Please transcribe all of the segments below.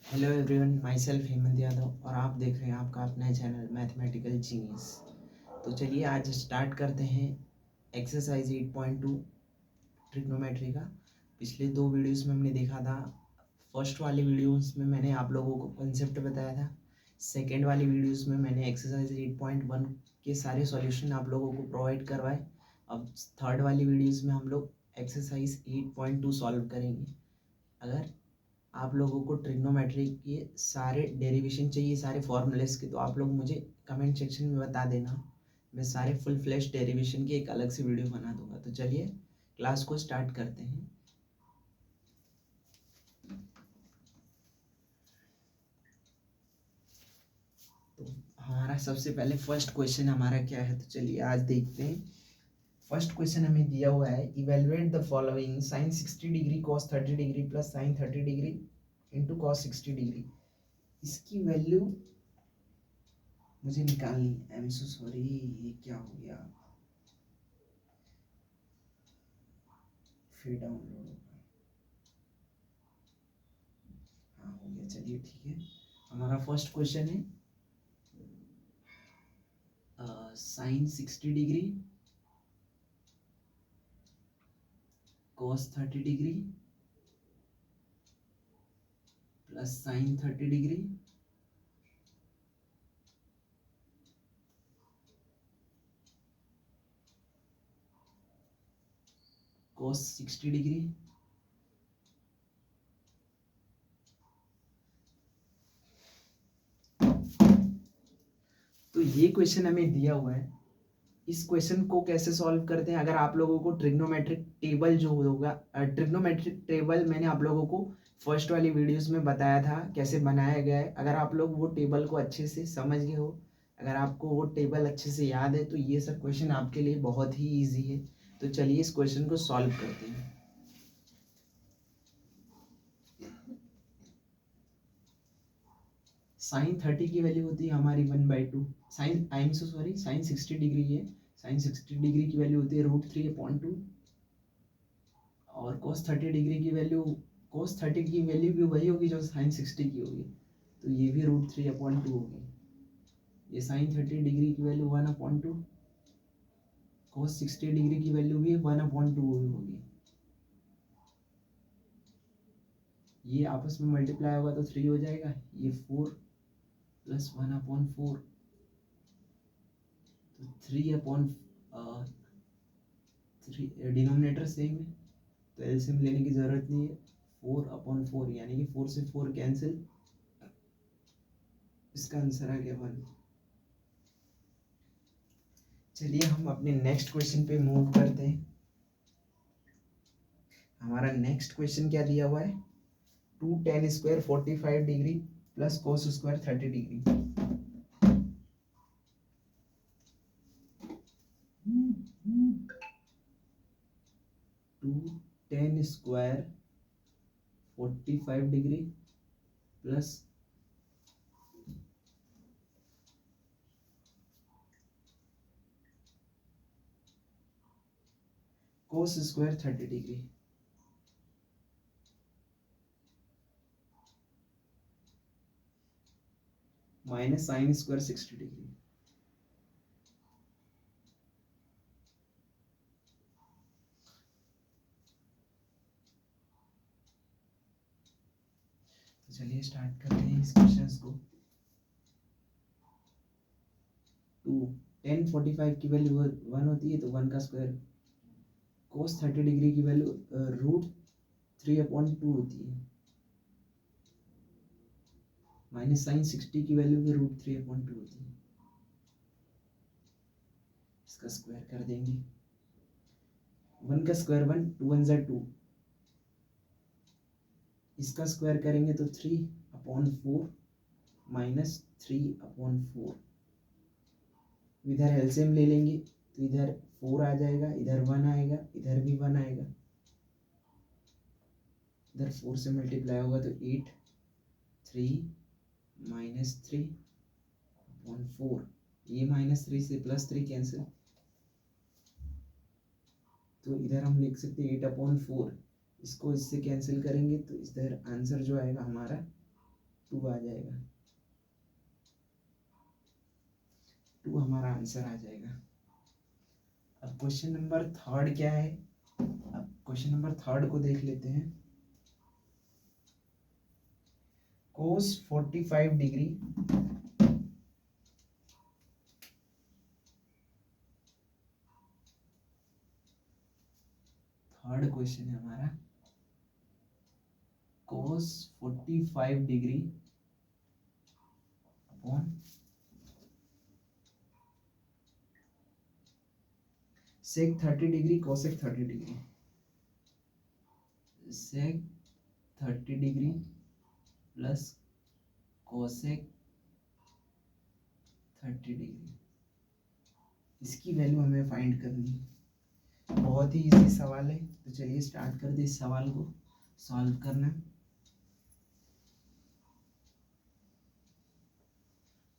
Hello everyone, my self Hemant Yadav और आप देख रहे हैं आपका अपना चैनल मैथमेटिकल जीनियस। तो चलिए आज स्टार्ट करते हैं एक्सरसाइज 8.2 ट्रिग्नोमेट्री का। पिछले दो वीडियोस में हमने देखा था, फर्स्ट वाली वीडियोस में मैंने आप लोगों को कंसेप्ट बताया था, सेकेंड वाली वीडियोस में मैंने एक्सरसाइज 8.1 के सारे सॉल्यूशन आप लोगों को प्रोवाइड करवाए। अब थर्ड वाली वीडियोस में हम लोग एक्सरसाइज 8.2 सॉल्व करेंगे। अगर आप लोगों को ट्रिग्नोमेट्री के सारे डेरिवेशन चाहिए, सारे फॉर्मूलेस के, तो आप लोग मुझे कमेंट सेक्शन में बता देना। मैं सारे फुल फ्लैश डेरिवेशन की एक अलग से वीडियो बना दूंगा। तो चलिए क्लास को स्टार्ट करते हैं। तो हमारा सबसे पहले फर्स्ट क्वेश्चन हमारा क्या है, तो चलिए आज देखते हैं। फर्स्ट क्वेश्चन हमें दिया हुआ है, evaluate the following sine 60 degree cos 30 degree plus sine 30 degree into cos 60 degree. इसकी वैल्यू मुझे निकालनी। आई एम सो सॉरी, ये क्या हो गया, फिर डाउनलोड होगा। हाँ हो गया, चलिए ठीक है। हमारा फर्स्ट क्वेश्चन है sine 60 degree cos 30 degree plus sine 30 degree cos 60 degree. तो ये क्वेश्चन हमें दिया हुआ है। इस क्वेश्चन को कैसे सॉल्व करते हैं, अगर आप लोगों को ट्रिग्नोमेट्रिक टेबल जो होगा, ट्रिग्नोमेट्रिक टेबल मैंने आप लोगों को फर्स्ट वाली वीडियोस में बताया था कैसे बनाया गया है। अगर आप लोग वो टेबल को अच्छे से समझ गए हो, अगर आपको वो टेबल अच्छे से याद है, तो ये सब क्वेश्चन आपके लिए बहुत ही ईजी है। तो चलिए इस क्वेश्चन को सॉल्व करते हैं। साइन 30 की वैल्यू होती है हमारी 1/2। Sine I am so sorry, sine 60 degree है। साइन 60 डिग्री की वैल्यू होती है √3/2। और cos 30 डिग्री की वैल्यू, cos 30 की वैल्यू भी वही होगी जो साइन 60 की होगी, तो ये भी √3/2 होगी। ये साइन 30 डिग्री की वैल्यू 1/2, cos 60 डिग्री की वैल्यू भी 1/2 होगी। ये आपस में मल्टीप्लाई होगा तो 3 हो जाएगा। ये 4 प्लस 1/4, तो 3/3 डिनोमिनेटर सेम है, तो एलसीएम लेने की जरूरत नहीं है। 4/4 यानी कि 4 से 4 कैंसिल, इसका आंसर आ गया 1। चलिए हम अपने नेक्स्ट क्वेश्चन पे मूव करते हैं। हमारा नेक्स्ट क्वेश्चन क्या दिया हुआ है, 2tan² 45 degree plus cos² 30 degree. Two tan square 45 degree plus cos² 30 degree. Minus sin² 60 degree. तो चलिए स्टार्ट करते हैं इस क्वेश्चन को। 2 tan 45 की वैल्यू 1 होती है, तो 1 का स्क्वायर। cos 30 डिग्री की वैल्यू √3/2 होती है, माइनस साइन 60 की वैल्यू भी √3/2 होती है। इसका स्क्वायर कर देंगे। 1 का स्क्वायर 1, 2 1 जा 2, इसका स्क्वायर करेंगे तो 3/4 माइनस 3/4। इधर एलसीएम ले लेंगे तो इधर 4 आ जाएगा, इधर 1 आएगा, इधर भी 1 आएगा, इधर 4 से मल्टीप्लाई होगा तो 8, 3 माइनस 3/4। ये -3 से +3 कैंसिल, तो इधर हम लिख सकते हैं 8/4। इसको इससे कैंसिल करेंगे तो इधर आंसर जो आएगा हमारा 2 आ जाएगा, 2 हमारा आंसर आ जाएगा। अब क्वेश्चन नंबर थर्ड क्या है, अब क्वेश्चन नंबर थर्ड को देख लेते हैं। cos 45 डिग्री थर्ड क्वेश्चन है हमारा, cos 45 degree upon sec 30 degree cosec 30 degree, sec 30 degree plus cosec 30 degree, इसकी वैल्यू हमें फाइंड करनी है। बहुत ही इजी सवाल है, तो चलिए स्टार्ट कर दे इस सवाल को सॉल्व करना।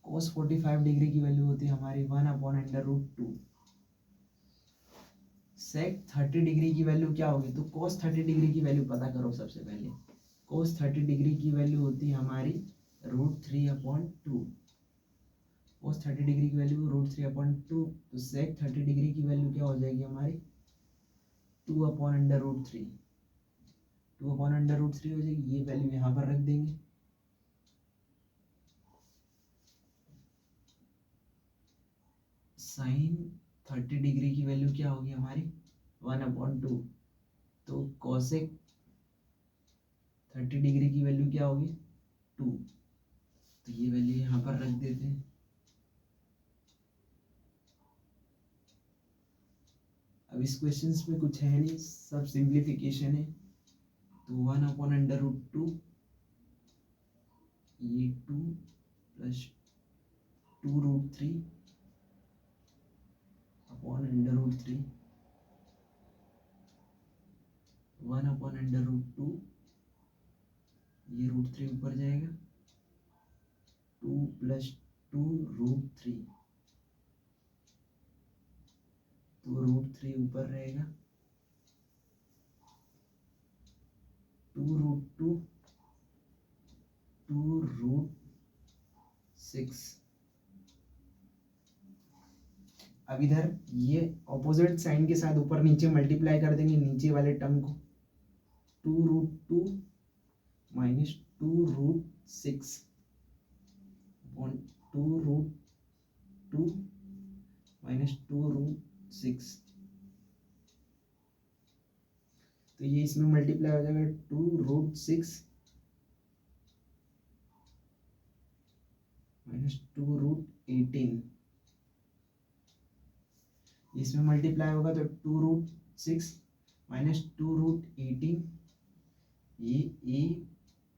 cos 45 डिग्री की वैल्यू होती है हमारी 1/√2। sec 30 डिग्री की वैल्यू क्या होगी, तो cos 30 डिग्री की वैल्यू पता करो सबसे पहले। cos 30 डिग्री की वैल्यू होती है हमारी √3/2। cos 30 डिग्री की वैल्यू √3/2, तो sec 30 डिग्री की वैल्यू क्या हो जाएगी हमारी 2/√3, 2/√3 हो जाएगी। ये वैल्यू यहाँ पर रख देंगे। sin 30 डिग्री की वैल्यू क्या होगी हमारी 1/2, तो cosec 30 डिग्री की वैल्यू क्या होगी 2, तो ये वैल्यू यहाँ पर रख देते हैं। अब इस क्वेश्चन में कुछ है नहीं, सब सिंप्लीफिकेशन है, तो 1/√2 ये 2 प्लस 2√3 अपॉन √3, 1/√2 ये √3 ऊपर जाएगा, 2 प्लस 2√3, तो √3 ऊपर रहेगा, 2√2 2√6। अब इधर ये ऑपोजिट साइन के साथ ऊपर नीचे मल्टीप्लाई कर देंगे नीचे वाले टर्म को, 2√2 माइनस 2√6 अपॉन 2√2 माइनस 2√6, तो ये इसमें मल्टीप्लाई हो जाएगा 2√6 माइनस 2√18, इसमें मल्टीप्लाई होगा तो 2√6 माइनस 2√18, ये a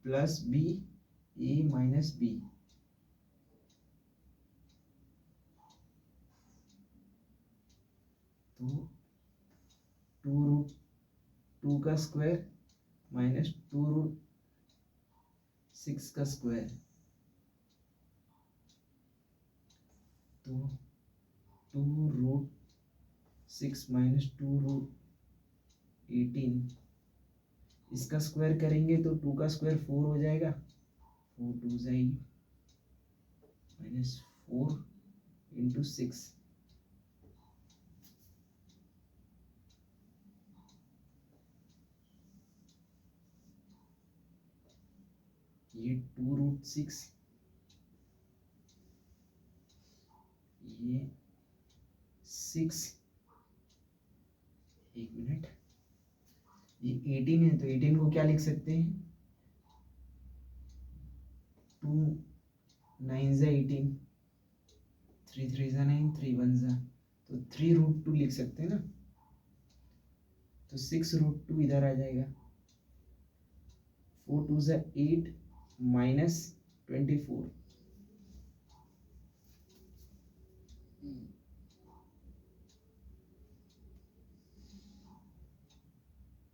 plus b, a minus b, तो 2√2 का स्क्वायर माइनस 2√6 का स्क्वायर, तो 2√6 माइनस 2√18, इसका स्क्वायर करेंगे तो 2 का स्क्वायर 4 हो जाएगा, 4 2 जाएगी माइनस 4 इंटू 6, ये 2√6, ये 6, एक मिनट, ये 18 है तो 18 को क्या लिख सकते हैं, 2 9 ज़ा 18, 3 3 ज़ा 9, 3 1 ज़ा, तो 3√2 लिख सकते हैं ना, तो 6√2 इधर आ जाएगा, 4 2 ज़ा 8 माइनस 24,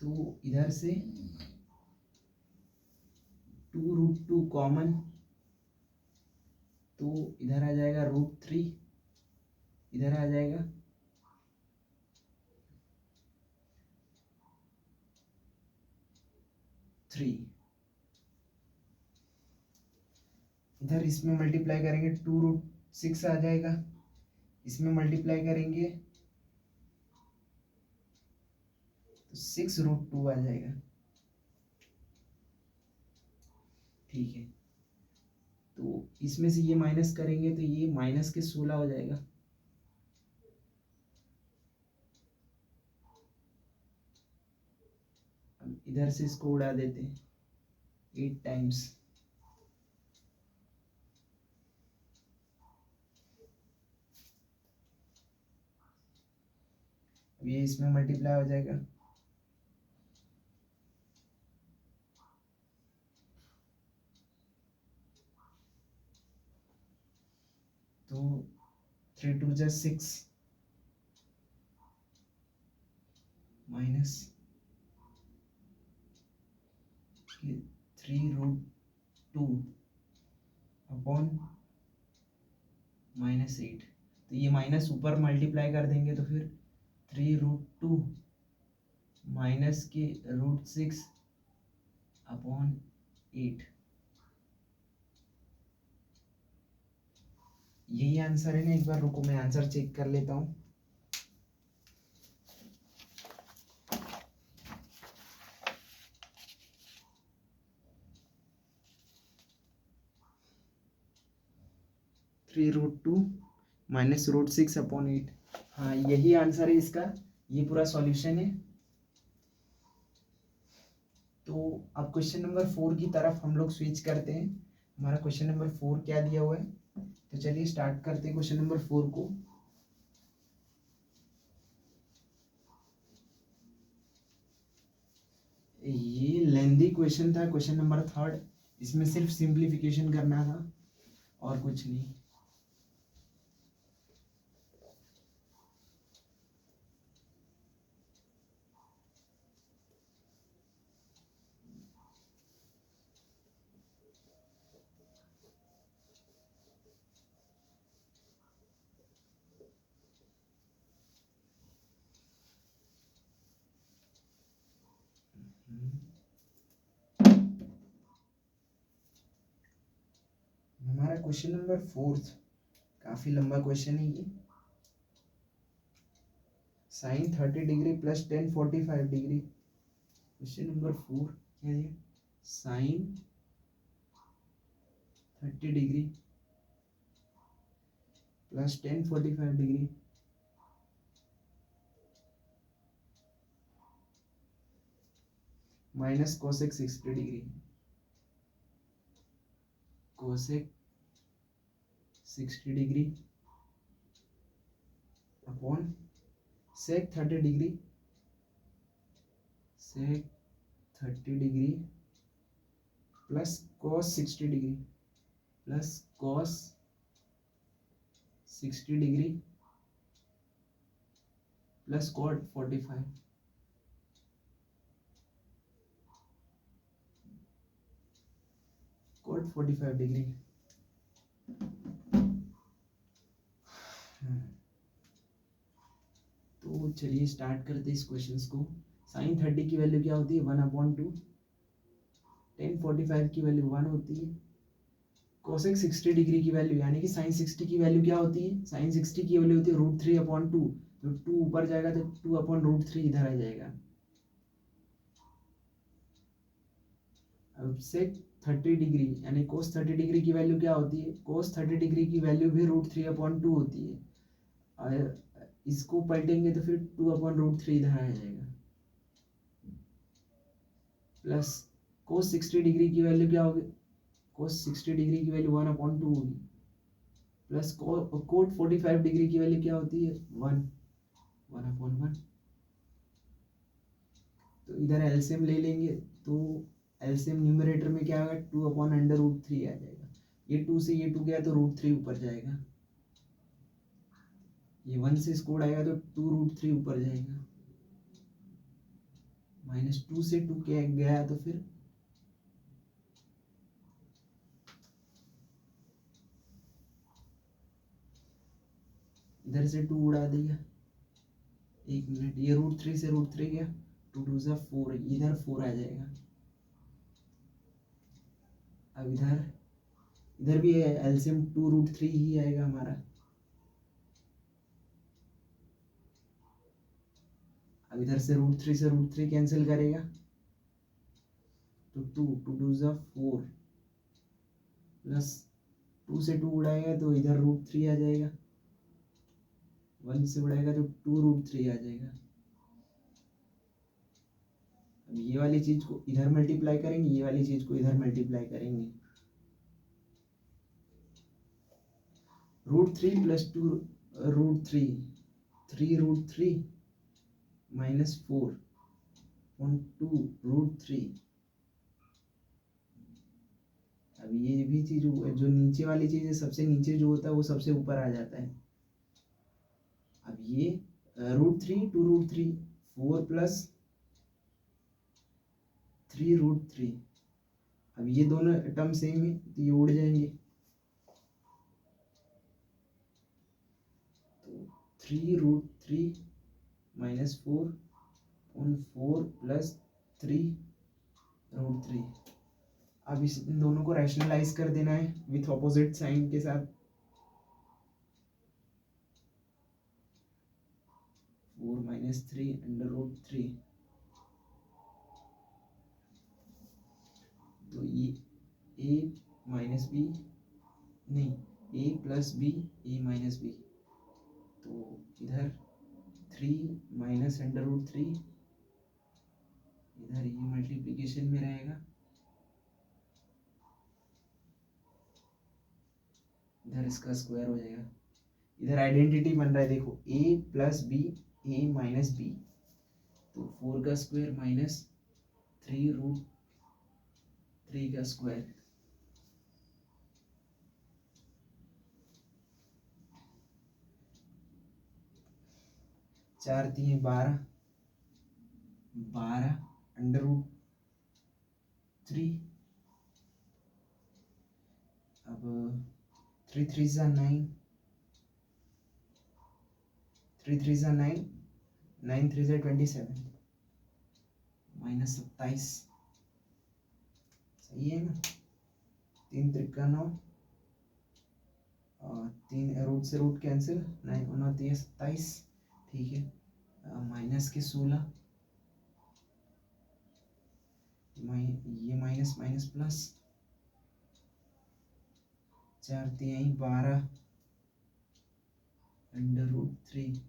तो इधर से 2√2 कॉमन, तो इधर आ जाएगा √3, इधर आ जाएगा 3, इधर इसमें मल्टीप्लाई करेंगे 2√6 आ जाएगा, इसमें मल्टीप्लाई करेंगे तो 6√2 आ जाएगा। ठीक है, तो इसमें से ये माइनस करेंगे तो ये माइनस के 16 हो जाएगा। अब इधर से इसको उड़ा देते हैं 8 टाइम्स, अब ये इसमें मल्टीप्लाई हो जाएगा तो 3×2 = 6 माइनस 3√2 अपॉन -8। तो ये माइनस ऊपर मल्टीप्लाई कर देंगे तो फिर 3√2 माइनस के √6 अपॉन 8, यही आंसर है ना। एक बार रुको मैं आंसर चेक कर लेता हूँ। (3√2 माइनस √6 अपॉन 8), हाँ यही आंसर है इसका, ये पूरा सॉल्यूशन है। तो अब क्वेश्चन नंबर 4 की तरफ हम लोग स्विच करते हैं। हमारा क्वेश्चन नंबर 4 क्या दिया हुआ है, तो चलिए स्टार्ट करते हैं क्वेश्चन नंबर 4 को। ये लेंदी क्वेश्चन था, क्वेश्चन नंबर 3, इसमें सिर्फ सिंप्लीफिकेशन करना था और कुछ नहीं। हमारा क्वेश्चन नंबर 4 काफी लंबा क्वेश्चन है ये। sin 30 degree plus tan 45 degree, question number 4 क्या है, sin 30 degree plus tan 45 degree minus cosec 60 degree, cosec 60 degree upon sec 30 degree, sec 30 degree plus cos 60 degree plus cos 60 degree plus cot 45, cot 45 degree. तो चलिए start करते हैं इस questions को। sin 30 की value क्या होती है 1/2, tan 45 की वैल्यू 1 होती है, cosec 60 डिग्री की वैल्यू यानी कि sin 60 की वैल्यू क्या होती है, sin 60 की वैल्यू होती है √3/2, तो 2 ऊपर जाएगा तो 2/√3 इधर आ जाएगा। अब sec 30 डिग्री यानी cos 30 डिग्री की वैल्यू क्या होती है, cos 30 डिग्री की वैल्यू भी √3/2 होती है, और इसको पलटेंगे तो फिर 2/√3 इधर आ जाएगा, प्लस cos 60 डिग्री की वैल्यू क्या होगी, cos 60 डिग्री की वैल्यू 1/2 होगी, प्लस cot 45 डिग्री की वैल्यू क्या होती है 1/1। तो इधर एलसीएम ले लेंगे तो एलसीएम न्यूमरेटर में क्या आएगा 2/√3 आ जाएगा, ये 2 से ये 2 गया तो √3 ऊपर जाएगा, ये 1 से स्कोर आएगा तो 2√3 ऊपर जाएगा, -2 से 2 क्या गया तो फिर इधर से 2 उड़ा दिया, 1 मिनट, ये √3 से √3 गया, 2 2 4, इधर 4 आ जाएगा। अब इधर इधर भी एलसीएम 2√3 ही आएगा हमारा। अब इधर से √3 कैंसिल करेगा तो 2 × 4 प्लस 2 से 2 उड़ाएगा तो इधर √3 आ जाएगा, 1 से उड़ाएगा तो 2√3 आ जाएगा। अब ये वाली चीज को इधर मल्टीप्लाई करेंगे, ये वाली चीज को इधर मल्टीप्लाई करेंगे। √3 प्लस 2√3 3√3 माइनस 4/2√3। अब ये भी चीज जो नीचे वाली चीज है, सबसे नीचे जो होता है वो सबसे ऊपर आ जाता है। अब ये √3 2√3 4 प्लस 3√3। अब ये दोनों टर्म सेम है तो ये उड़ जाएंगे, तो 3√3 माइनस 4/4 प्लस 3√3। अब इन दोनों को रैशनलाइज कर देना है विथ ऑपोजिट साइन के साथ। 4 - 3/√3, तो ये a माइनस बी नहीं a plus B a minus B, तो इधर 3 माइनस √3, इधर ये मल्टीप्लिकेशन में रहेगा, इधर इसका स्क्वायर हो जाएगा। इधर आइडेंटिटी बन रहा है, देखो a plus B a minus B, तो 4 का स्क्वायर माइनस 3√3 का स्क्वायर। चार 3 12 √3। अब 3 3 9, 3 3 9, 9 3 27 -27। सही है ना? 3 3 9, 3 रूट से रूट कैंसिल, 9 29 27, ठीक है। माइनस के 16, ये माइनस माइनस प्लस, 4 3 12 √3,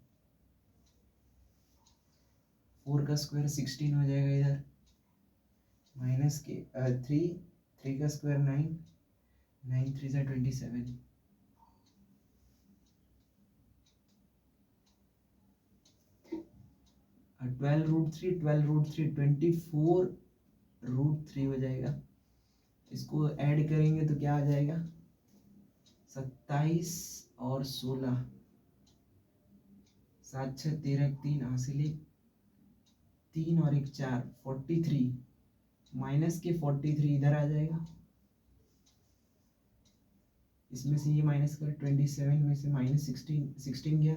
4 का स्क्वायर 16 हो जाएगा इधर, माइनस के 3 का स्क्वायर 9, 9 3 27, और 12√3 24√3 हो जाएगा। इसको ऐड करेंगे तो क्या आ जाएगा, 27 और 16, 7 6 13 3 हासिल 3 और 1 4, 43, माइनस के 43 इधर आ जाएगा। इसमें से ये माइनस कर, 27 में से माइनस 16 गया,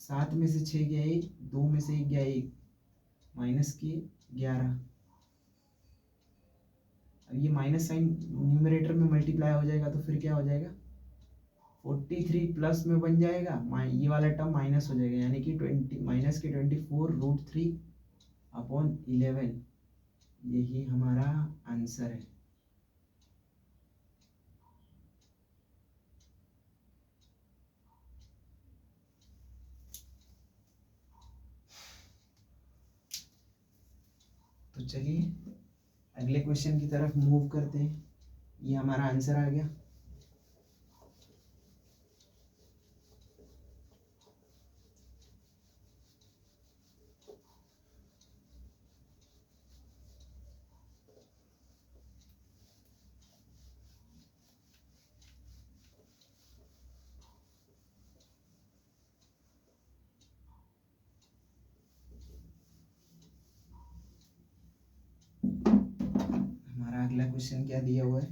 7 में से 6 गया 1, 2 में से 1 गया 1, माइनस के 11। अब ये माइनस साइन न्यूमरेटर में मल्टीप्लाई हो जाएगा तो फिर क्या हो जाएगा, 43 प्लस में बन जाएगा, ये वाला टर्म माइनस हो जाएगा, यानी कि 20 माइनस के 24√3/11। यही हमारा आंसर है। तो चलिए अगले क्वेश्चन की तरफ मूव करते हैं। ये हमारा आंसर आ गया। हमारा अगला क्वेश्चन क्या दिया हुआ है,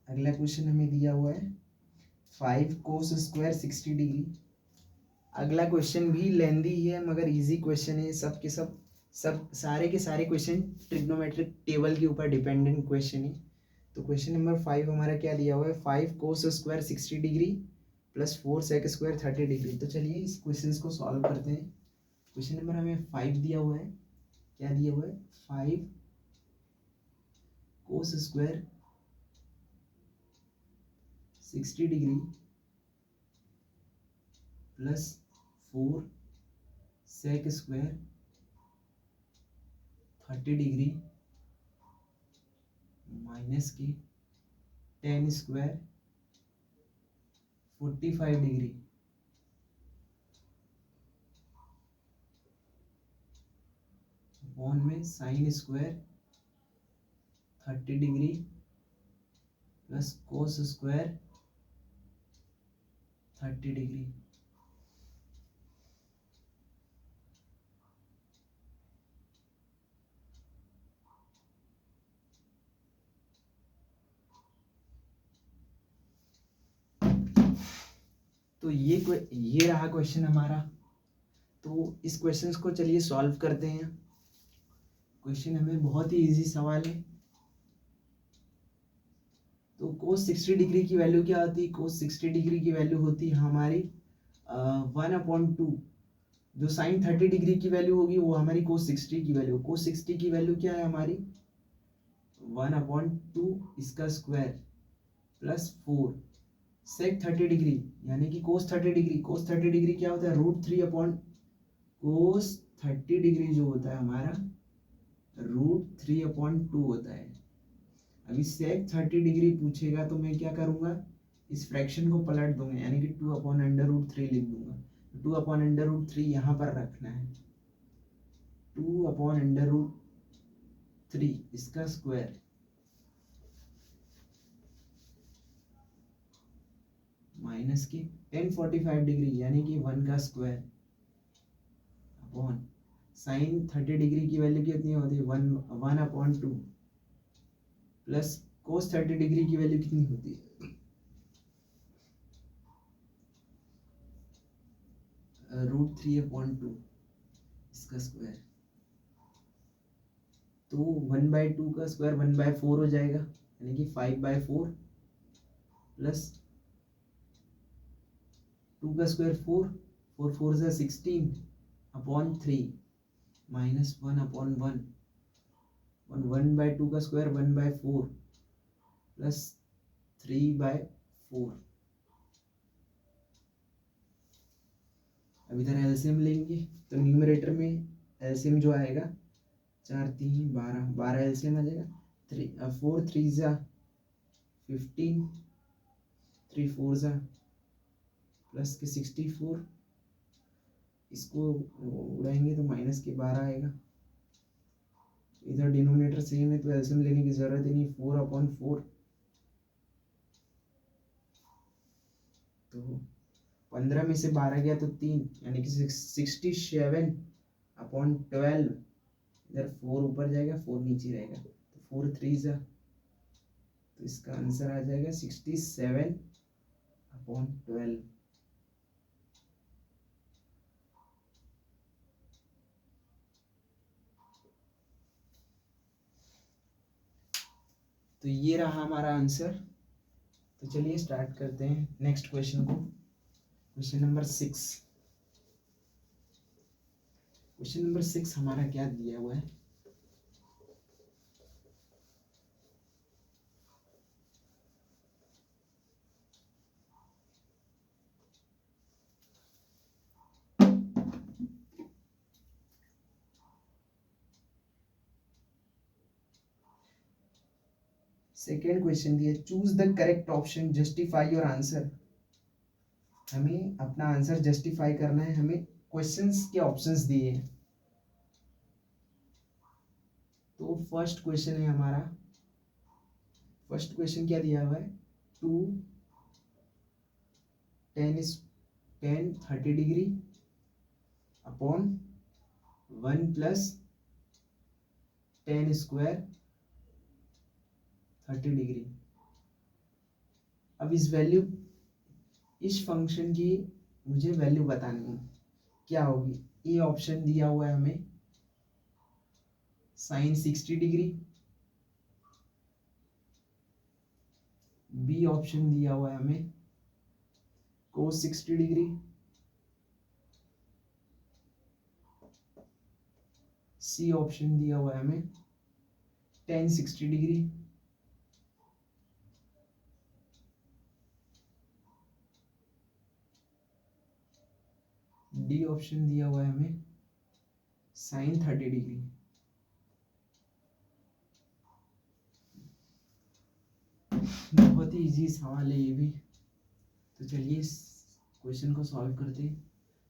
अगला क्वेश्चन हमें दिया हुआ है 5 cos स्क्वायर 60 डिग्री। अगला क्वेश्चन भी लेंदी है मगर इजी क्वेश्चन है, सब के सब सब सारे के सारे क्वेश्चन ट्रिग्नोमेट्रिक टेबल के ऊपर डिपेंडेंट क्वेश्चन है। तो क्वेश्चन नंबर 5 हमारा क्या दिया हुआ है, 5 cos square 60 degree plus 4 sec square 30 degree. तो चलिए इस क्वेश्चन को सॉल्व करते हैं। क्वेश्चन नंबर हमें 5 दिया हुआ है, क्या दिया हुआ है, 5 cos square 60 degree plus 4 sec square 30 degree minus के टेन स्क्वायर 45 डिग्री अपॉन में sine square 30 degree plus cos square 30 degree. तो ये रहा क्वेश्चन हमारा। तो इस क्वेश्चन को चलिए सॉल्व करते हैं। क्वेश्चन हमें बहुत ही इजी सवाल है। तो कोस 60 डिग्री की वैल्यू क्या होती है, कोस 60 डिग्री की वैल्यू होती है हमारी 1/2। जो साइन 30 डिग्री की वैल्यू होगी वो हमारी कोस 60 की वैल्यू, कोस 60 की वैल्यू क्या है हमारी 1/2 इसका स्क्वायर प्लस 4 सेक 30 डिग्री यानी कि कोस 30 डिग्री। कोस 30 डिग्री क्या होता है, √3 अपॉन कोस 30 डिग्री जो होता है हमारा √3/2 होता है। अभी सेक 30 डिग्री पूछेगा तो मैं क्या करूंगा, इस फ्रैक्शन को पलट दूंगा यानी कि 2/√3 लिख दूंगा। 2/√3 यहाँ पर रखना है, 2/√3 इसका स्क्वायर माइनस की tan 45 डिग्री यानी कि 1 का स्क्वायर अपॉन साइन 30 डिग्री की वैल्यू कितनी होती है 1/2 प्लस कोस 30 डिग्री की वैल्यू कितनी होती है √3/2 इसका स्क्वायर। तो 1/2 का स्क्वायर 1/4 हो जाएगा यानी कि 5/4 प्लस 2 का स्क्वायर 4 4 4 से 16 अपॉन 3 माइनस 1/1 1/2 का स्क्वायर 1/4 प्लस 3/4। अब इधर एलसीएम लेंगे तो न्यूमरेटर में एलसीएम जो आएगा 4 3 12 12 एलसीएम आ जाएगा। 4 3 जा 15 3 4 जा प्लस के 64 इसको उड़ाएंगे तो माइनस के 12 आएगा। इधर डिनोमिनेटर सेम है तो एलसीएम लेने की जरूरत ही नहीं, 4/4 तो 15 में से 12 गया तो 3 यानी कि 67/12। इधर 4 ऊपर जाएगा 4 नीचे रहेगा तो 4 3 जा तो इसका आंसर आ जाएगा 67/12। तो ये रहा हमारा आंसर। तो चलिए स्टार्ट करते हैं नेक्स्ट क्वेश्चन को। Question number 6। क्वेश्चन नंबर 6 हमारा क्या दिया हुआ है, सेकेंड क्वेश्चन दिया, choose the correct option justify your answer. हमें अपना आंसर जस्टिफाई करना है, हमें क्वेश्चंस के ऑप्शंस दिए हैं। तो फर्स्ट क्वेश्चन है हमारा, फर्स्ट क्वेश्चन क्या दिया हुआ है, 2 tan 30 degree upon 1 plus tan square 30 degree. अब इस फंक्शन की मुझे वैल्यू बतानी है क्या होगी। ए ऑप्शन दिया हुआ है हमें साइन 60 डिग्री, बी ऑप्शन दिया हुआ है हमें कोस 60 डिग्री, सी ऑप्शन दिया हुआ है हमें टेन 60 डिग्री, डी ऑप्शन दिया हुआ है हमें साइन 30 डिग्री। बहुत ही इजी सवाल है ये भी। तो चलिए इस क्वेश्चन को सॉल्व करते हैं।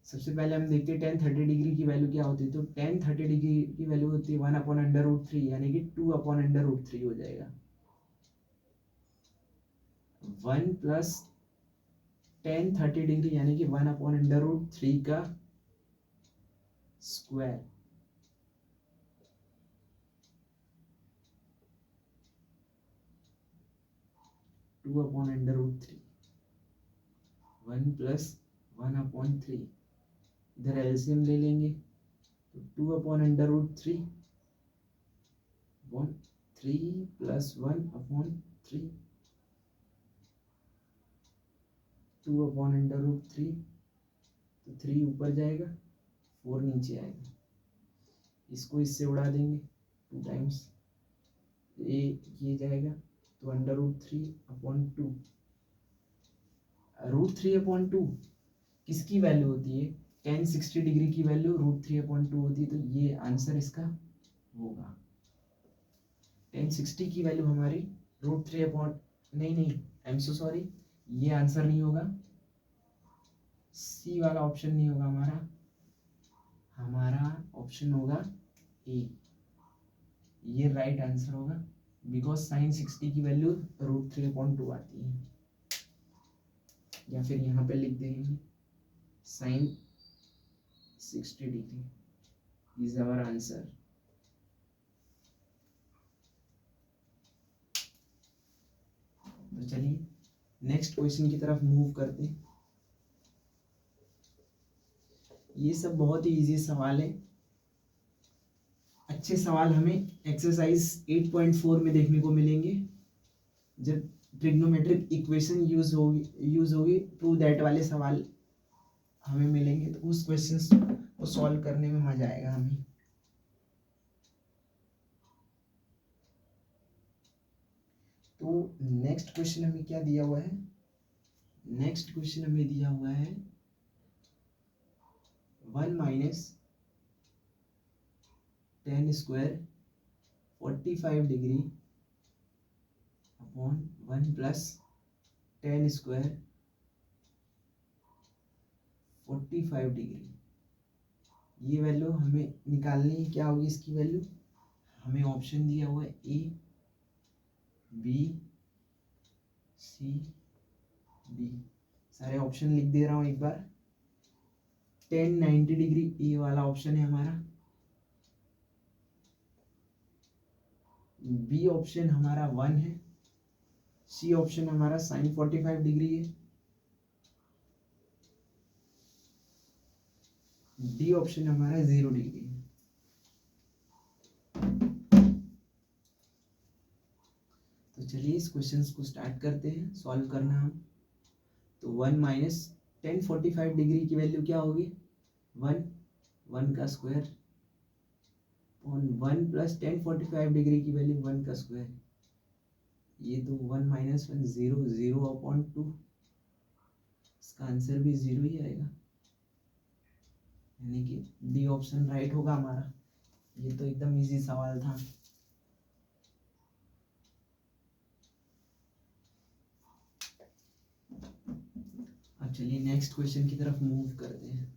सबसे पहले हम देखते हैं टेन 30 डिग्री की वैल्यू क्या होती है। तो टेन 30 डिग्री की वैल्यू होती है 1/√3, यानी कि 2/√3 हो जाएगा। 1 प्लस टेन 30 डिग्री यानी कि 1/√3 का स्क्वायर, टू अपॉन √3, 1 प्लस 1/3, इधर एलसीएम ले लेंगे तो 2/√3, 3 प्लस 1/3, 2/√3, तो 3 ऊपर जाएगा, 4 नीचे आएगा। इसको इससे उड़ा देंगे 2 टाइम्स, ये जाएगा तो √3/2। √3/2 किसकी वैल्यू होती है? टेन 60 डिग्री की वैल्यू √3/2 होती है। तो ये आंसर इसका होगा। टेन 60 की वैल्यू हमारी नहीं, आई एम सो सॉरी, ये आंसर नहीं होगा। सी वाला ऑप्शन नहीं होगा हमारा ऑप्शन होगा ए, ये राइट आंसर होगा। बिकॉज साइन 60 की वैल्यू √3/2 आती है। या फिर यहाँ पे लिख देंगे sine 60 degree is our answer. तो चलिए नेक्स्ट क्वेश्चन की तरफ मूव करते हैं। ये सब बहुत ही इजी सवाल है। अच्छे सवाल हमें एक्सरसाइज 8.4 में देखने को मिलेंगे, जब ट्रिग्नोमेट्रिक इक्वेशन यूज होगी प्रूव दैट वाले सवाल हमें मिलेंगे। तो उस क्वेश्चंस को सॉल्व करने में मजा आएगा हमें। तो नेक्स्ट क्वेश्चन हमें क्या दिया हुआ है? नेक्स्ट क्वेश्चन हमें दिया हुआ है 1 minus ten square 45 degree upon 1 plus ten square 45 degree. ये वैल्यू हमें निकालनी है। क्या होगी इसकी वैल्यू? हमें ऑप्शन दिया हुआ है ए, बी, सी, डी। सारे ऑप्शन लिख दे रहा हूँ एक बार। 1090 डिग्री ए वाला ऑप्शन है हमारा, बी ऑप्शन हमारा 1 है, सी ऑप्शन हमारा साइन 45 डिग्री है, डी ऑप्शन हमारा 0 डिग्री है। तो चलिए इस क्वेश्चन को स्टार्ट करते हैं सॉल्व करना हम। तो 1 माइनस 1045 डिग्री की वैल्यू क्या होगी? 1 का स्क्वायर, 1 प्लस 1045 डिग्री की वैल्यू 1 का स्क्वायर। ये तो 1 माइनस 1 0, 0/2, इसका आंसर भी 0 ही आएगा, यानी कि डी ऑप्शन राइट होगा हमारा। ये तो एकदम इजी सवाल था। अब चलिए नेक्स्ट क्वेश्चन की तरफ मूव करते हैं।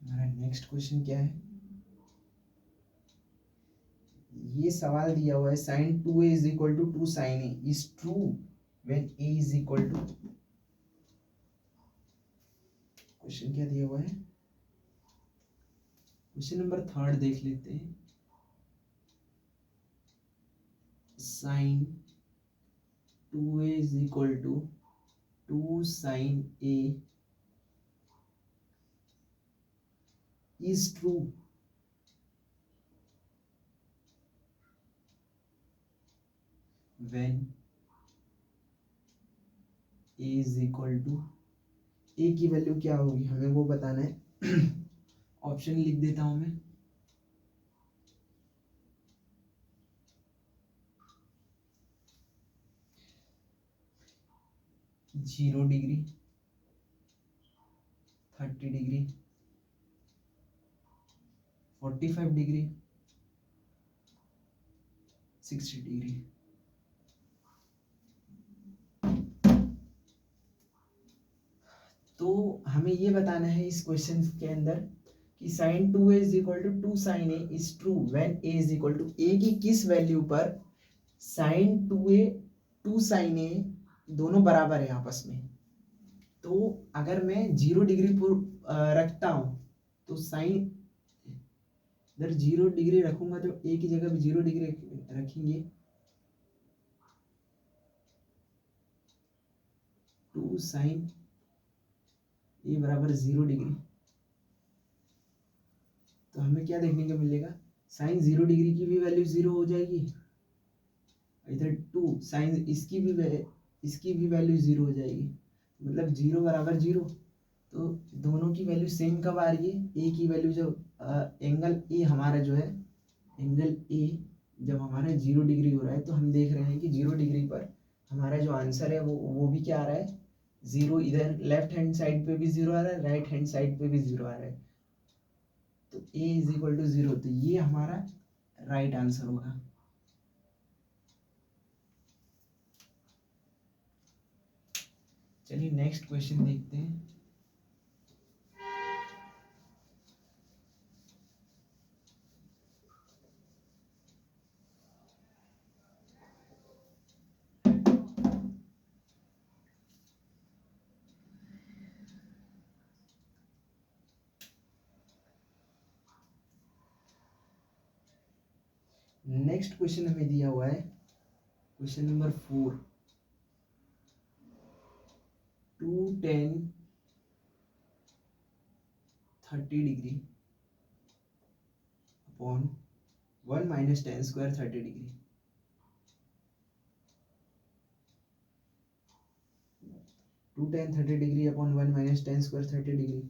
हमारा नेक्स्ट क्वेश्चन क्या है? ये सवाल दिया हुआ है sine 2a is equal to 2 sine a is true when a is equal to. Question क्या दिया हुआ है? क्वेश्चन नंबर 3 देख लेते हैं। Sine 2a is equal to 2 sin A is true when A is equal to, A की value क्या होगी हमें वो बताना है। ऑप्शन लिख देता हूं मैं, 0 डिग्री, 30 डिग्री, 45 डिग्री, 60 डिग्री। तो हमें ये बताना है इस क्वेश्चन के अंदर कि sin 2a is equal to 2 sin a is true when a is equal to, a की किस वैल्यू पर sin 2a 2 sin a दोनों बराबर है आपस में। तो अगर मैं 0 डिग्री पर रखता हूं तो साइन, इधर 0 डिग्री रखूंगा तो a की जगह भी 0 डिग्री रखेंगे, 2 sin a बराबर 0 डिग्री। तो हमें क्या देखने को मिलेगा, साइन 0 डिग्री की भी वैल्यू 0 हो जाएगी, इधर 2 साइन इसकी भी वैल्यू 0 हो जाएगी, मतलब 0 बराबर 0। तो दोनों की वैल्यू सेम कब आ रही है, ए की वैल्यू जब एंगल ए हमारा जो है, एंगल ए जब हमारा 0 डिग्री हो रहा है, तो हम देख रहे हैं कि 0 डिग्री पर हमारा जो आंसर है वो भी क्या आ रहा है, 0। इधर लेफ्ट हैंड साइड पे भी 0 आ रहा है, राइट हैंड साइड पे भी 0 आ रहा है, तो a इज इक्वल टू 0। तो ये हमारा राइट आंसर होगा। चलिए नेक्स्ट क्वेश्चन देखते हैं। नेक्स्ट क्वेश्चन हमें दिया हुआ है, question number 4, 2 tan 30 degree upon 1 minus tan square 30 degree. 2 tan 30 degree upon 1 minus tan square 30 degree,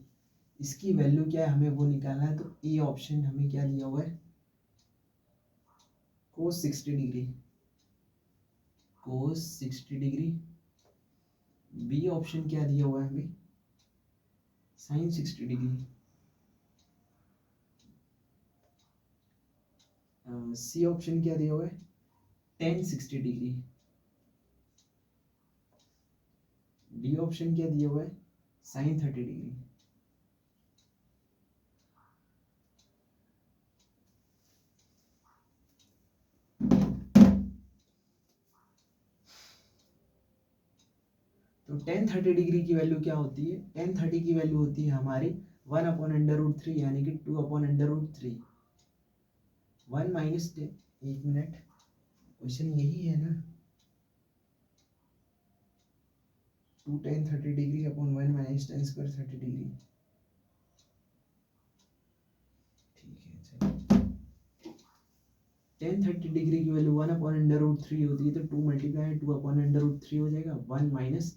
इसकी वैल्यू क्या है हमें वो निकालना है। तो ए ऑप्शन हमें क्या दिया हुआ है, cos 60 degree, cos 60 degree. B option क्या दिया हुआ है हमें, sin 60 डिग्री। सी ऑप्शन क्या दिया हुआ है, tan 60 डिग्री। डी ऑप्शन क्या दिया हुआ है, sin 30 डिग्री। तो tan 30 डिग्री की वैल्यू क्या होती है, tan 30 की वैल्यू होती है हमारी 1 अपॉन अंडर रूट 3 यानी कि 2 अपॉन अंडर रूट 3। 1 माइनस, एक मिनट, क्वेश्चन यही है ना, 2 tan 30 degree upon 1 minus tan square 30 degree. ठीक है चलिए, tan 30 डिग्री की वैल्यू 1 अपॉन अंडर रूट 3 होती है, तो 2 मल्टीप्लाई 2 अपॉन अंडर रूट 3 हो जाएगा। 1 माइनस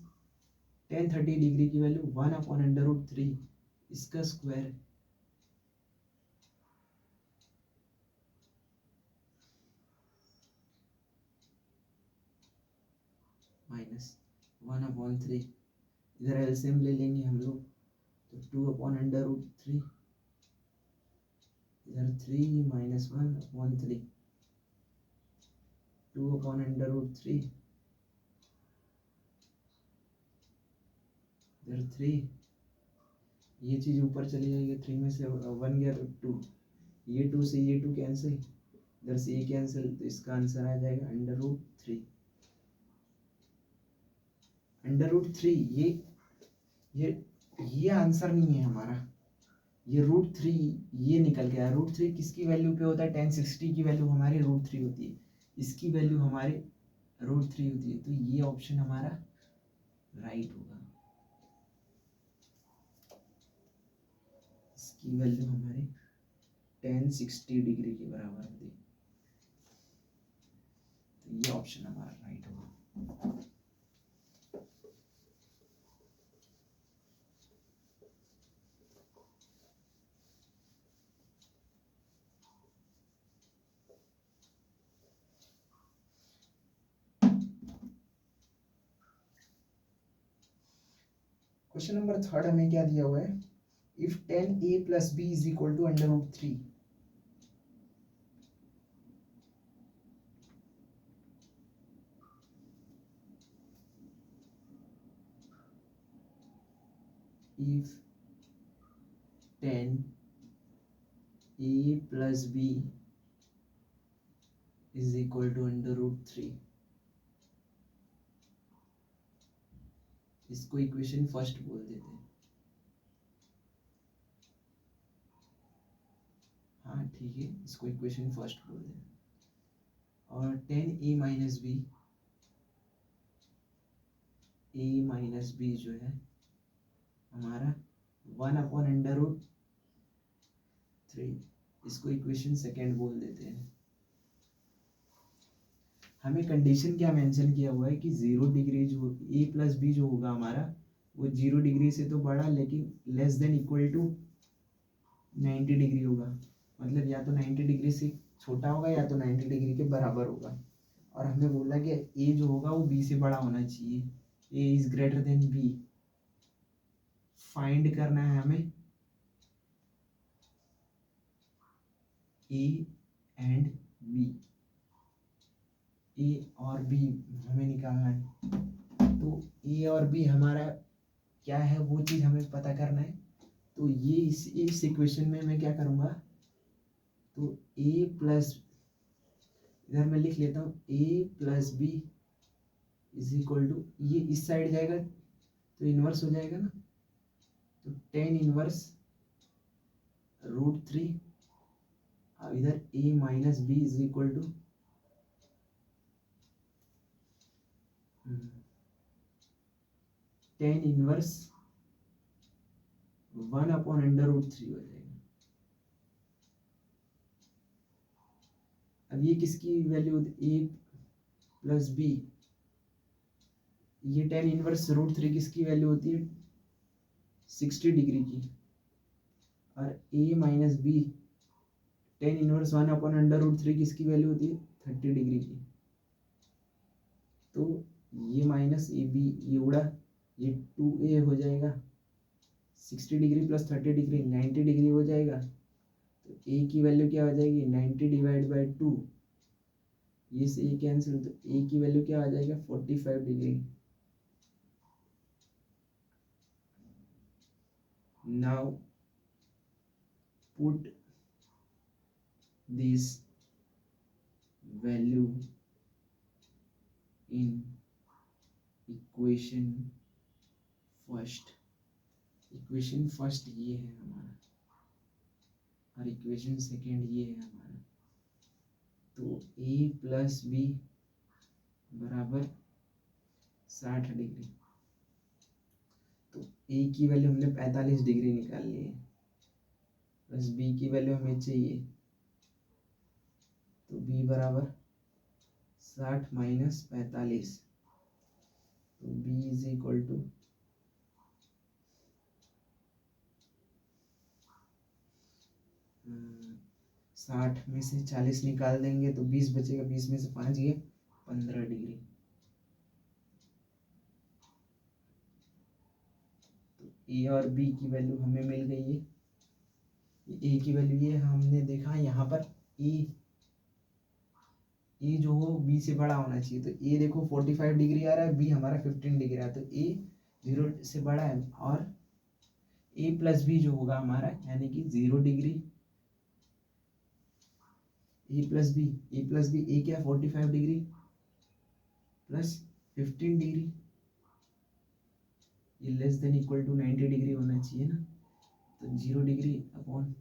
tan 30 डिग्री की वैल्यू 1 अपॉन अंडर रूट 3 इसका स्क्वायर, माइनस 1 अपॉन 3, इधर एलसीएम ले लेंगे हम लोग, तो 2 अपॉन अंडर रूट 3, इधर 3 minus 1 upon 3, 2 upon under root 3, इधर 3, ये चीज ऊपर चली जाएगी, 3 में से 1 गया तो 2, ये 2 से ये 2 कैंसिल, इधर से ये कैंसिल, तो इसका आंसर आ जाएगा अंडर रूट 3। अंडर रूट 3 ये आंसर नहीं है हमारा, ये रूट 3 ये निकल गया। रूट 3 किसकी वैल्यू पे होता है, tan 60 की वैल्यू हमारी रूट 3 होती है, इसकी वैल्यू हमारे रूट 3 होती है। तो ये ऑप्शन हमारा राइट होगा। इसकी वैल्यू हमारी tan 60 डिग्री के बराबर होती है, तो ये ऑप्शन हमारा राइट होगा। क्वेश्चन नंबर 3 हमें क्या दिया हुआ है, if tan a plus b is equal to √3, if tan a plus b is equal to √3, इसको इक्वेशन फर्स्ट बोल देते हैं। हाँ ठीक है, इसको इक्वेशन फर्स्ट बोल दें। और tan a माइनस बी जो है हमारा 1/√3, इसको इक्वेशन सेकेंड बोल देते हैं। हमें कंडीशन क्या मेंशन किया हुआ है कि 0 डिग्री जो a प्लस बी जो होगा हमारा वो 0 डिग्री से तो बड़ा लेकिन less than equal to 90 degree होगा, मतलब या तो 90 डिग्री से छोटा होगा या तो 90 डिग्री के बराबर होगा। और हमें बोला कि a जो होगा वो b से बड़ा होना चाहिए, a is greater than b। Find करना है हमें a एंड b, ए और बी हमें निकालना है। तो ए और बी हमारा क्या है वो चीज़ हमें पता करना है। तो ये इस इक्वेशन में मैं क्या करूँगा, तो ए प्लस, इधर मैं लिख लेता हूँ A plus B is equal to, ये इस साइड जाएगा तो इन्वर्स हो जाएगा ना, तो tan इनवर्स √3, अब इधर a minus B is equal to tan inverse 1/√3 हो जाएगा। अब ये किसकी वैल्यू होती है, a प्लस बी, ये tan इनवर्स √3 किसकी वैल्यू होती है 60 डिग्री की, और a minus B tan inverse 1/√3 किसकी वैल्यू होती है 30 डिग्री की। तो ये माइनस ए बी ये उड़ा, ये 2a हो जाएगा, 60 डिग्री प्लस 30 डिग्री 90 डिग्री हो जाएगा। तो a की वैल्यू क्या हो जाएगी 90 डिवाइड बाई 2, ये से ये कैंसिल, तो a की वैल्यू क्या आ जाएगा 45 degree. Now put this value in equation first. Equation first ये है हमारा और इक्वेशन सेकेंड ये है हमारा। तो a प्लस बी बराबर 60 डिग्री, तो a की वैल्यू हमने 45 डिग्री निकाल ली है, प्लस b की वैल्यू हमें चाहिए, तो b बराबर 60 माइनस 45, तो b इज इक्वल टू 60 में से 40 निकाल देंगे तो 20 बचेगा, 20 में से 5 गए 15 डिग्री। तो ए और बी की वैल्यू हमें मिल गई है, ए की वैल्यू ये हमने देखा यहाँ पर ए जो हो बी से बड़ा होना चाहिए, तो ए देखो 45 डिग्री आ रहा है, बी हमारा 15 डिग्री आ रहा है, तो ए 0 से बड़ा है। और ए प्लस बी जो होगा हमारा यानी कि 0 degree, A plus B A क्या 45 डिग्री प्लस 15 डिग्री, ये less than equal to 90 degree होना चाहिए ना। तो 0 डिग्री अपॉन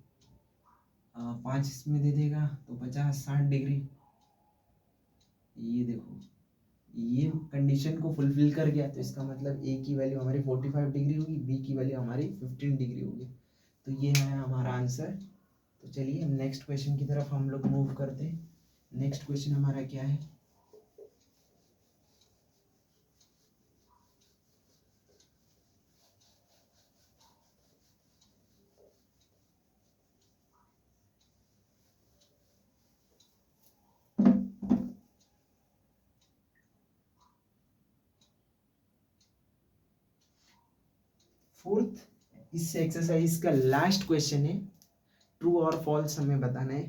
5 इसमें दे देगा तो 50 60 डिग्री, ये देखो ये कंडीशन को फुलफिल कर गया तो इसका मतलब ए की वैल्यू हमारी 45 डिग्री होगी, बी की वैल्यू हमारी 15 डिग्री होगी। तो ये है हमारा आंसर। तो चलिए नेक्स्ट क्वेश्चन की तरफ हम लोग मूव करते हैं। नेक्स्ट क्वेश्चन हमारा क्या है? फोर्थ इस एक्सरसाइज का लास्ट क्वेश्चन है। ट्रू और फॉल्स हमें बताना है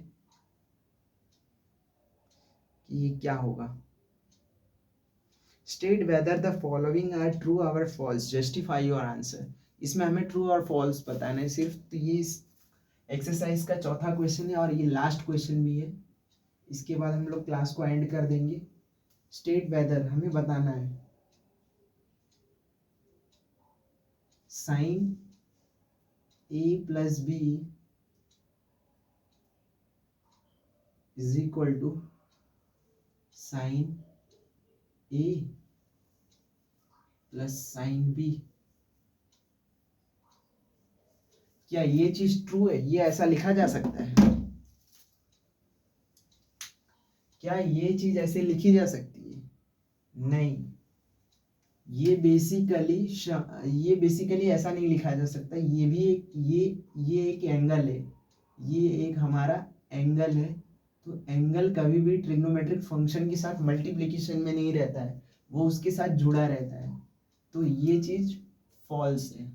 कि ये क्या होगा। State whether the following are true और फॉल्स, जस्टिफाई योर आंसर। इसमें हमें ट्रू और फॉल्स बताना है सिर्फ। तो ये एक्सरसाइज का चौथा क्वेश्चन है और ये लास्ट क्वेश्चन भी है। इसके बाद हम लोग क्लास को एंड कर देंगे। स्टेट वेदर हमें बताना है sine A plus B is equal to sine A plus sine B. क्या ये चीज ट्रू है? ये ऐसा लिखा जा सकता है? क्या ये चीज ऐसे लिखी जा सकती है? नहीं, ये बेसिकली ऐसा नहीं लिखा जा सकता। ये भी एक ये एक एंगल है, ये एक हमारा एंगल है। तो एंगल कभी भी ट्रिग्नोमेट्रिक फंक्शन के साथ मल्टीप्लिकेशन में नहीं रहता है, वो उसके साथ जुड़ा रहता है। तो ये चीज फॉल्स है,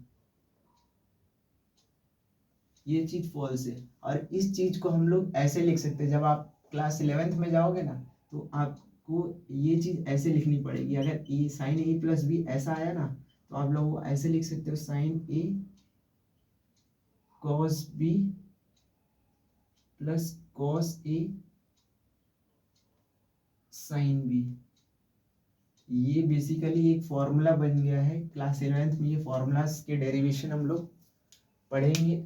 ये चीज फॉल्स है। और इस चीज को हम लोग ऐसे लिख सकते हैं, जब आप क्लास 11th में जाओगे ना तो आपको ये चीज ऐसे लिखनी पड़ेगी। अगर ए साइन ए प्लस बी ऐसा आया ना तो आप लोग ऐसे लिख सकते हो sign A cos B plus cos A sine B. ये बेसिकली एक फॉर्मूला बन गया है। क्लास 11th में ये फॉर्मूलाज के डेरिवेशन हम लोग पढ़ेंगे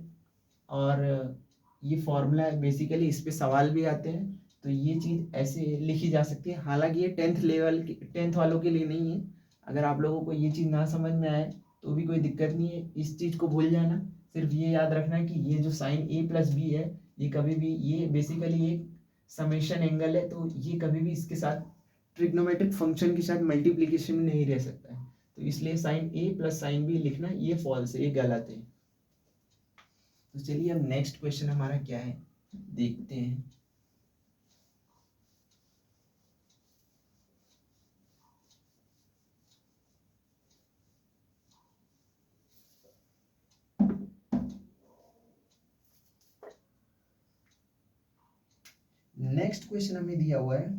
और ये फॉर्मूला बेसिकली इस पे सवाल भी आते हैं। तो ये चीज़ ऐसे लिखी जा सकती है। हालांकि ये 10th वालों के लिए नहीं है। अगर आप लोगों को ये चीज़ ना समझ में आए तो भी कोई दिक्कत नहीं है, इस चीज़ को भूल जाना। सिर्फ ये याद रखना कि ये जो साइन ए प्लस बी है ये कभी भी, ये बेसिकली एक समेशन एंगल है, तो ये कभी भी इसके साथ ट्रिग्नोमेट्रिक फंक्शन के साथ मल्टीप्लीकेशन में नहीं रह सकता है। तो इसलिए sign A plus sine B लिखना ये फॉल्स है, ये गलत है। तो चलिए अब नेक्स्ट क्वेश्चन हमारा क्या है देखते हैं। नेक्स्ट क्वेश्चन हमें दिया हुआ है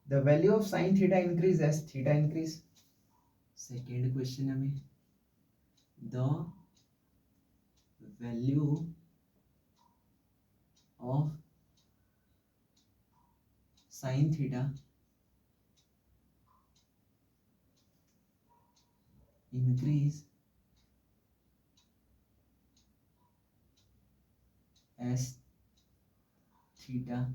the value of sine theta increase as theta increase. Second question हमें the value of sine theta increase as theta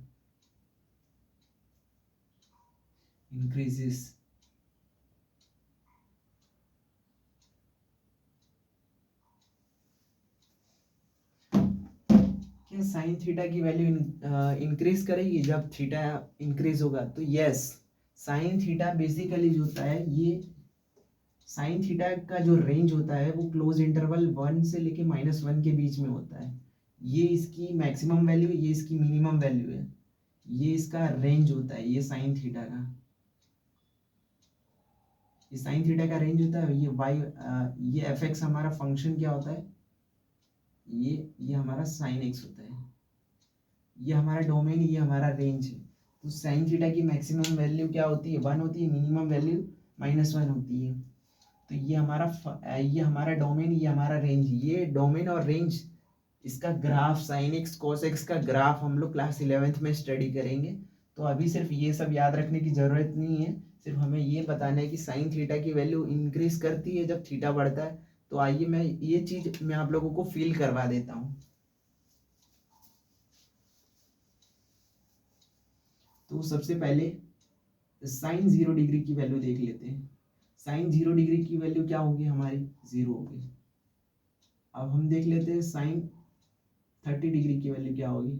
increases। क्या साइन थीटा की वैल्यू इंक्रीज करेगी जब थीटा इंक्रीज होगा? तो यस, साइन थीटा बेसिकली जो होता है, ये साइन थीटा का जो रेंज होता है वो क्लोज इंटरवल 1 से लेके -1 के बीच में होता है। ये इसकी मैक्सिमम वैल्यू, ये इसकी मिनिमम वैल्यू है। ये इसका रेंज होता है, ये साइन थीटा का, ये साइन थीटा का रेंज होता है। ये एफ एक्स हमारा फंक्शन क्या होता है, ये हमारा साइन एक्स होता है। ये हमारा डोमेन, ये हमारा रेंज है। तो साइन थीटा की मैक्सिमम वैल्यू क्या होती है? 1 होती है। मिनिमम वैल्यू -1 होती है। तो ये हमारा डोमेन, ये हमारा रेंज। ये डोमेन और रेंज, इसका graph sine x cos x का ग्राफ हम लोग क्लास 11th में स्टडी करेंगे। तो अभी सिर्फ ये सब याद रखने की ज़रूरत नहीं है। सिर्फ हमें ये बताना है कि साइन थीटा की वैल्यू इंक्रीज करती है जब थीटा बढ़ता है। तो आइए मैं ये चीज़ मैं आप लोगों को फील करवा देता हूँ। तो सबसे पहले साइन 0 डिग्री की वैल्यू देख लेते हैं। साइन 0 डिग्री की वैल्यू क्या होगी हमारी, 0 होगी। अब हम देख लेते हैं साइन 30 डिग्री की वैल्यू क्या होगी।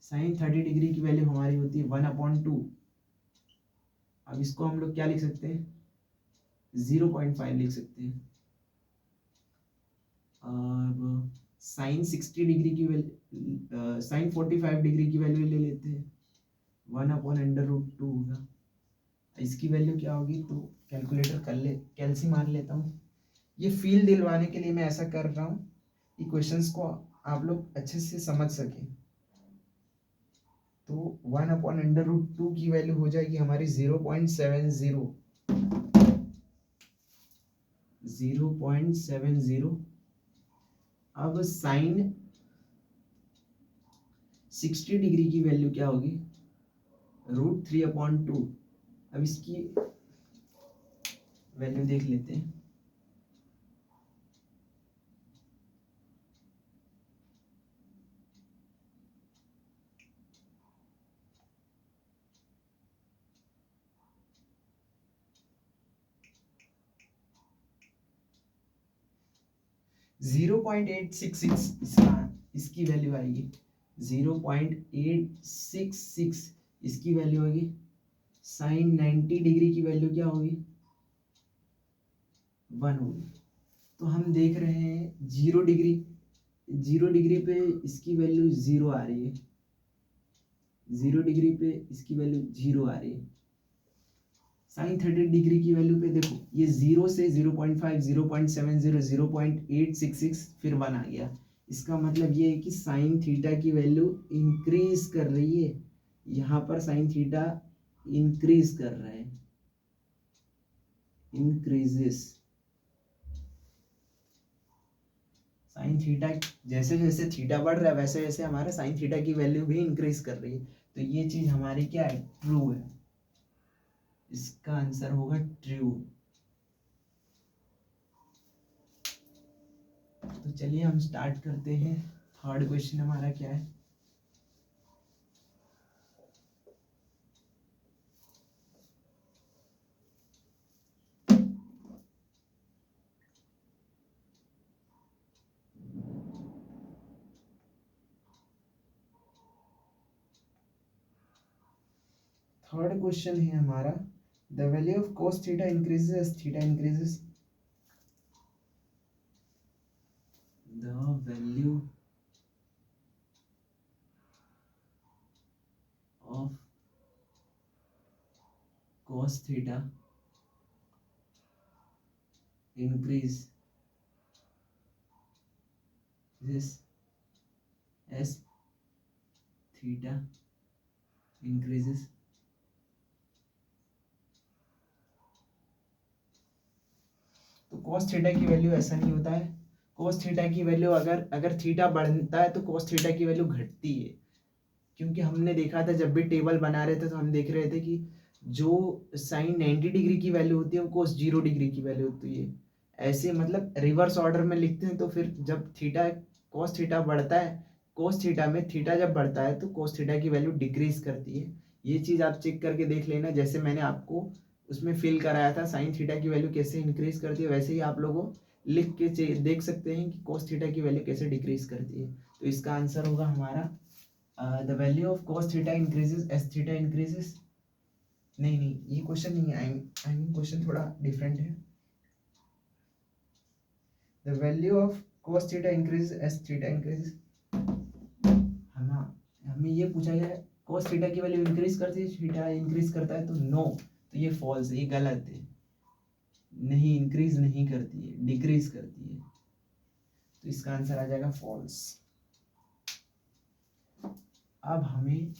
साइन 30 डिग्री की वैल्यू हमारी होती है 1/2। अब इसको हम लोग क्या लिख सकते हैं, 0.5 लिख सकते हैं। अब साइन 60 डिग्री की वैल्यू, साइन 45 डिग्री की वैल्यू ले लेते हैं, 1/√2 होगा। इसकी वैल्यू क्या होगी, तो कैलकुलेटर कर ले, कैलसी मार लेता हूँ। ये फील दिलवाने के लिए मैं ऐसा कर रहा हूँ कि क्वेश्चंस को आप लोग अच्छे से समझ सकें। तो 1/√2 की वैल्यू हो जाएगी हमारी 0.70। 0.70। अब साइन 60 डिग्री की वैल्यू क्या होगी, √3/2। अब इसकी वैल्यू देख लेते हैं। जीरो पॉइंट 866 इसकी वैल्यू आएगी। 0.866 इसकी वैल्यू होगी। साइन 90 डिग्री की वैल्यू क्या होगी, 1 होगी। तो हम देख रहे हैं 0 डिग्री पे इसकी वैल्यू 0 आ रही है। 0 डिग्री पे इसकी वैल्यू 0 आ रही है। साइन 30 डिग्री की वैल्यू पे देखो, ये 0 से 0.5, 0.70, 0.866 फिर 1 आ गया। इसका मतलब ये है कि साइन थीटा की वैल्यू इंक्रीज कर रही है। यहाँ पर साइन थीटा इंक्रीज कर रहा है, इंक्रीजेस। साइन थीटा, जैसे जैसे थीटा बढ़ रहा है वैसे वैसे हमारा साइन थीटा की वैल्यू भी इंक्रीज कर रही है। तो ये चीज हमारी क्या है, ट्रू है। इसका आंसर होगा ट्रू। तो चलिए हम स्टार्ट करते हैं। थर्ड क्वेश्चन हमारा क्या है, थर्ड क्वेश्चन है हमारा, the value of cos theta increases as theta increases. The value of cos theta increase this as theta increases। तो cos थीटा की वैल्यू ऐसा नहीं होता है। cos थीटा की वैल्यू अगर अगर थीटा बढ़ता है तो cos थीटा की वैल्यू घटती है। क्योंकि हमने देखा था जब भी टेबल बना रहे थे तो हम देख रहे थे कि जो साइन 90 डिग्री की वैल्यू होती है वो cos 0 डिग्री की वैल्यू होती है। ऐसे मतलब रिवर्स ऑर्डर में लिखते हैं। तो फिर जब थीटा cos थीटा बढ़ता है, cos थीटा में थीटा जब बढ़ता है तो cos थीटा की वैल्यू डिक्रीज करती है। ये चीज़ आप चेक करके देख लेना, जैसे मैंने आपको उसमें फिल कराया था साइन थीटा की वैल्यू कैसे इंक्रीज करती है, वैसे ही आप लोगों लिख के देख सकते हैं कि cos थीटा की वैल्यू कैसे डिक्रीज करती है। तो इसका आंसर होगा हमारा the value of cos theta increases as theta increases. नहीं नहीं, ये क्वेश्चन नहीं है। आई मीन क्वेश्चन थोड़ा डिफरेंट है। The value of cos theta increases as theta increases. हमें ये पूछा गया है cos थीटा की वैल्यू इंक्रीज करती है, थीटा इंक्रीज करता है, तो नो, तो ये फॉल्स है, ये गलत है। नहीं, इंक्रीज नहीं करती है, डिक्रीज करती है। तो इसका आंसर आ जाएगा फॉल्स। अब हमें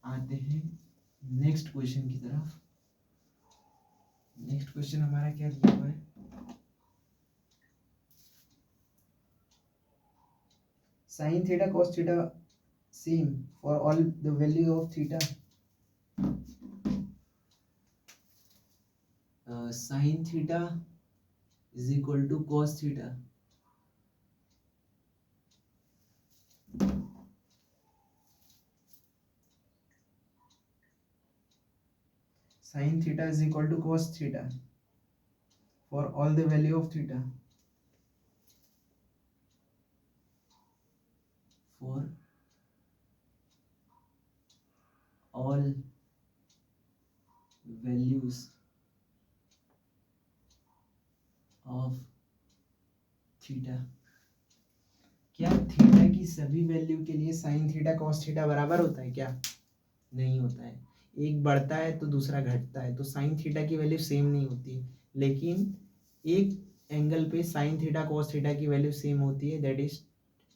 आते हैं नेक्स्ट क्वेश्चन की तरफ। नेक्स्ट क्वेश्चन हमारा क्या दिया हुआ है, sin theta cos theta same for all the value of theta। sin theta is equal to cos theta। sin theta is equal to cos theta for all the value of theta. For all values of theta. क्या theta की सभी value के लिए sine theta cos theta बराबर होता है क्या? नहीं होता है। एक बढ़ता है तो दूसरा घटता है, तो साइन थीटा की वैल्यू सेम नहीं होती है। लेकिन एक एंगल पे साइन थीटा कॉस थीटा की वैल्यू सेम होती है, दैट इज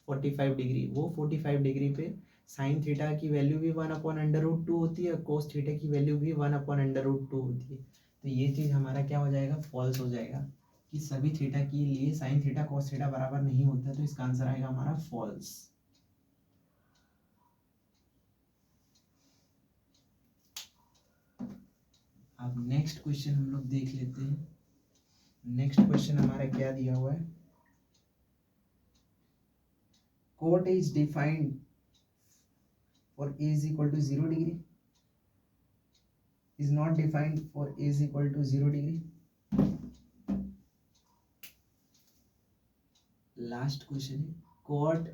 45 डिग्री। वो 45 डिग्री पे साइन थीटा की वैल्यू भी 1/√2 होती है, कोस थीटा की वैल्यू भी 1/√2 होती है। तो ये चीज़ हमारा क्या हो जाएगा? फॉल्स हो जाएगा कि सभी थीटा के लिए साइन थीटा कॉस थीटा बराबर नहीं होता है। तो इसका आंसर आएगा हमारा फॉल्स। अब नेक्स्ट क्वेश्चन हम लोग देख लेते हैं। नेक्स्ट क्वेश्चन हमारा क्या दिया हुआ है? Cot is defined for a is equal to 0 degree, is not defined for a is equal to 0 degree. Last question है, cot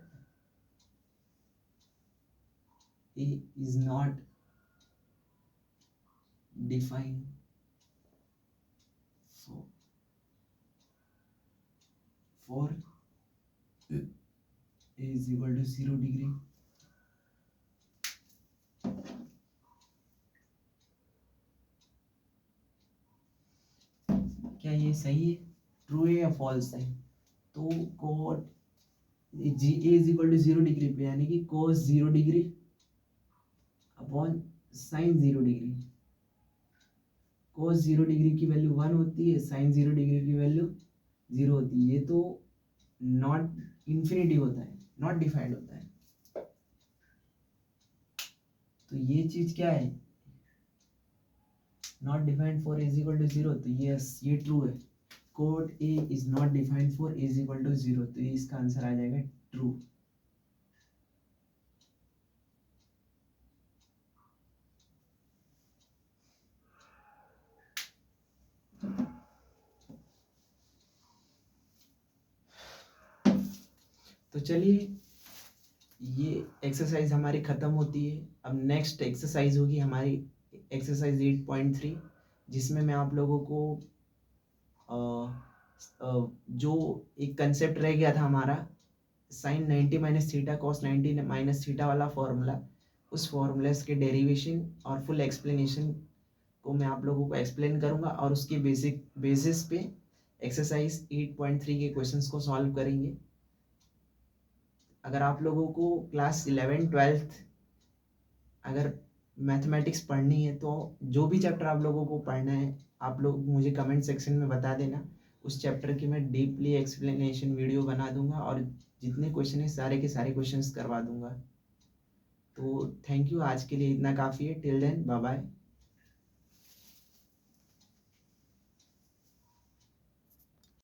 a is not defined for a is equal to 0 degree. क्या ये सही है, true है या false है? तो cot जी A is equal to 0 degree पे, यानी कि cos 0 degree upon sin 0 degree. cos 0 degree की वैल्यू 1 होती है, sin 0 डिग्री की वैल्यू 0 होती है। ये तो नॉट इन्फिनिटी होता है, नॉट डिफाइंड होता है। तो ये चीज क्या है? Not defined for is equal to 0। तो यस, ये ट्रू है। Cot A is not defined for is equal to 0, तो इसका आंसर आ जाएगा ट्रू। तो चलिए, ये एक्सरसाइज हमारी खत्म होती है। अब नेक्स्ट एक्सरसाइज होगी हमारी एक्सरसाइज 8.3, जिसमें मैं आप लोगों को जो एक कंसेप्ट रह गया था हमारा sin 90 minus theta cos 90 minus theta वाला फॉर्मूला, उस फॉर्मूलाज के डेरिवेशन और फुल एक्सप्लेनेशन को मैं आप लोगों को एक्सप्लेन करूंगा, और उसके बेसिस पे एक्सरसाइज 8.3 के क्वेश्चंस को सॉल्व करेंगे। अगर आप लोगों को क्लास 11-12 अगर मैथमेटिक्स पढ़नी है, तो जो भी चैप्टर आप लोगों को पढ़ना है, आप लोग मुझे कमेंट सेक्शन में बता देना। उस चैप्टर की मैं डीपली एक्सप्लेनेशन वीडियो बना दूंगा, और जितने क्वेश्चन है सारे के सारे क्वेश्चंस करवा दूंगा। तो थैंक यू, आज के लिए इतना काफ़ी है। Till then bye bye.